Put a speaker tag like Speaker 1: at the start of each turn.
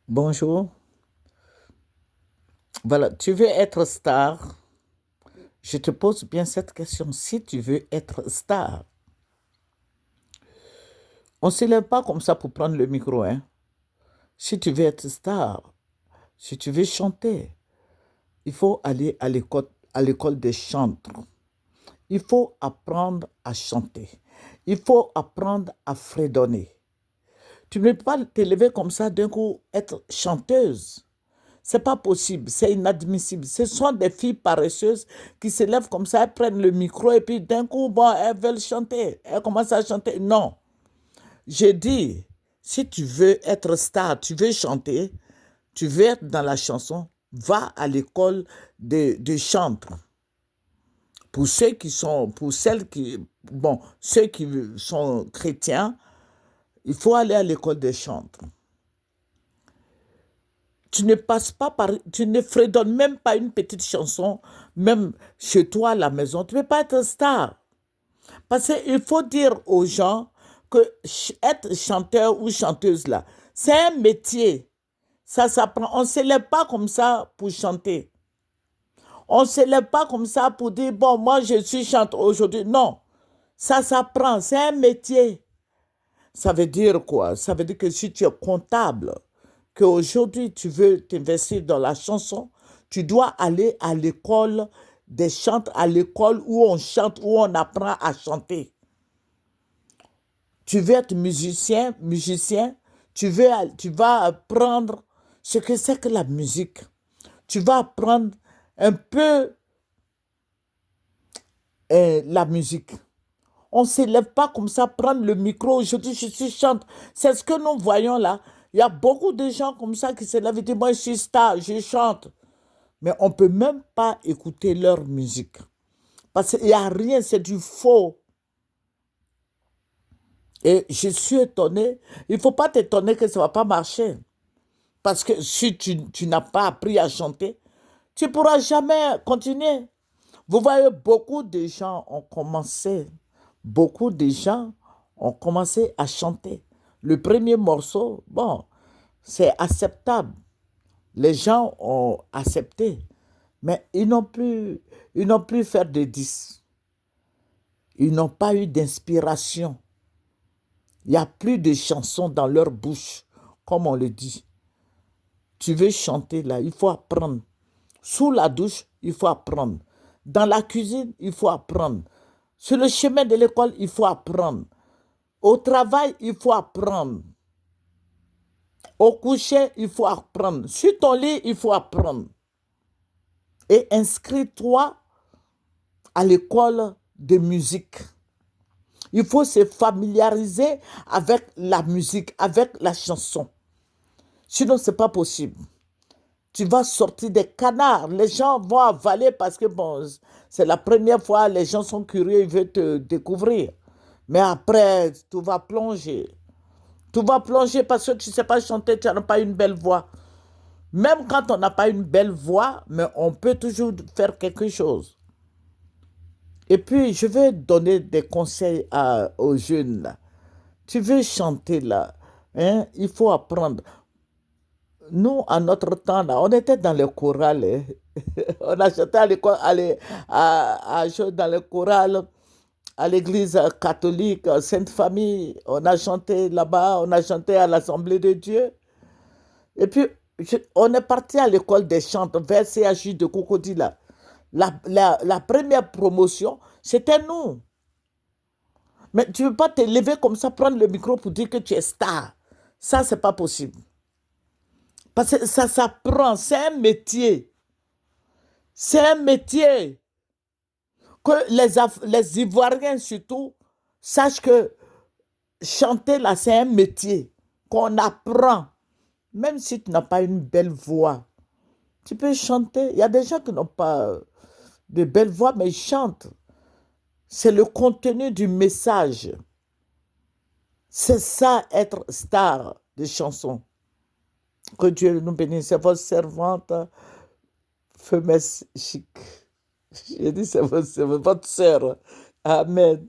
Speaker 1: Bonjour. Voilà, tu veux être star? Je te pose bien cette question. Si tu veux être star, on ne se lève pas comme ça pour prendre le micro, hein. Si tu veux être star, si tu veux chanter, il faut aller à l'école des chantres. Il faut apprendre à chanter. Il faut apprendre à fredonner. Tu ne peux pas te lever comme ça d'un coup, être chanteuse. C'est pas possible, c'est inadmissible. Ce sont des filles paresseuses qui se lèvent comme ça, elles prennent le micro et puis d'un coup, bon, elles veulent chanter. Elles commencent à chanter. Non. J'ai dit, si tu veux être star, tu veux chanter, tu veux être dans la chanson, va à l'école de chantre. Pour ceux qui sont, pour celles qui, bon, ceux qui sont chrétiens, il faut aller à l'école de chantre. Tu ne passes pas par, tu ne fredonnes même pas une petite chanson, même chez toi à la maison. Tu ne peux pas être star. Parce qu'il faut dire aux gens que être chanteur ou chanteuse là, c'est un métier. Ça s'apprend. On ne se lève pas comme ça pour chanter. On ne se lève pas comme ça pour dire, bon, moi je suis chanteur aujourd'hui. Non, ça s'apprend. C'est un métier. Ça veut dire quoi? Ça veut dire que si tu es comptable, qu'aujourd'hui tu veux t'investir dans la chanson, tu dois aller à l'école des chants, à l'école où on chante, où on apprend à chanter. Tu veux être musicien, tu vas apprendre ce que c'est que la musique. Tu vas apprendre un peu la musique. On ne se lève pas comme ça, prendre le micro. Aujourd'hui, je suis chante. C'est ce que nous voyons là. Il y a beaucoup de gens comme ça qui se lèvent et disent, moi, je suis star, je chante. Mais on ne peut même pas écouter leur musique. Parce qu'il n'y a rien, c'est du faux. Et je suis étonné. Il ne faut pas t'étonner que ça ne va pas marcher. Parce que si tu n'as pas appris à chanter, tu ne pourras jamais continuer. Vous voyez, beaucoup de gens ont commencé à chanter. Le premier morceau, bon, c'est acceptable. Les gens ont accepté, mais ils n'ont plus fait de 10. Ils n'ont pas eu d'inspiration. Il n'y a plus de chansons dans leur bouche, comme on le dit. Tu veux chanter là, il faut apprendre. Sous la douche, il faut apprendre. Dans la cuisine, il faut apprendre. Sur le chemin de l'école, il faut apprendre. Au travail, il faut apprendre. Au coucher, il faut apprendre. Sur ton lit, il faut apprendre. Et inscris-toi à l'école de musique. Il faut se familiariser avec la musique, avec la chanson. Sinon, ce n'est pas possible. Tu vas sortir des canards. Les gens vont avaler parce que bon, c'est la première fois, les gens sont curieux, ils veulent te découvrir. Mais après, tu vas plonger. Tu vas plonger parce que tu ne sais pas chanter, tu n'as pas une belle voix. Même quand on n'a pas une belle voix, mais on peut toujours faire quelque chose. Et puis, je vais donner des conseils aux jeunes. Là. Tu veux chanter là, hein, il faut apprendre. Nous, à notre temps, là, on était dans le choral. Hein. On a chanté à l'école, dans le choral, à l'église catholique, Sainte Famille. On a chanté là-bas, on a chanté à l'Assemblée de Dieu. Et puis, on est parti à l'école des chants vers CHU de Cocody, là. La première promotion, c'était nous. Mais tu ne peux pas te lever comme ça, prendre le micro pour dire que tu es star. Ça, c'est pas possible. Parce que ça s'apprend, c'est un métier. C'est un métier. Que les Ivoiriens surtout sachent que chanter là, c'est un métier qu'on apprend. Même si tu n'as pas une belle voix, tu peux chanter. Il y a des gens qui n'ont pas de belle voix, mais ils chantent. C'est le contenu du message. C'est ça, être star de chansons. Que Dieu nous bénisse. C'est votre servante, femelle chic. J'ai dit, c'est votre sœur. Amen.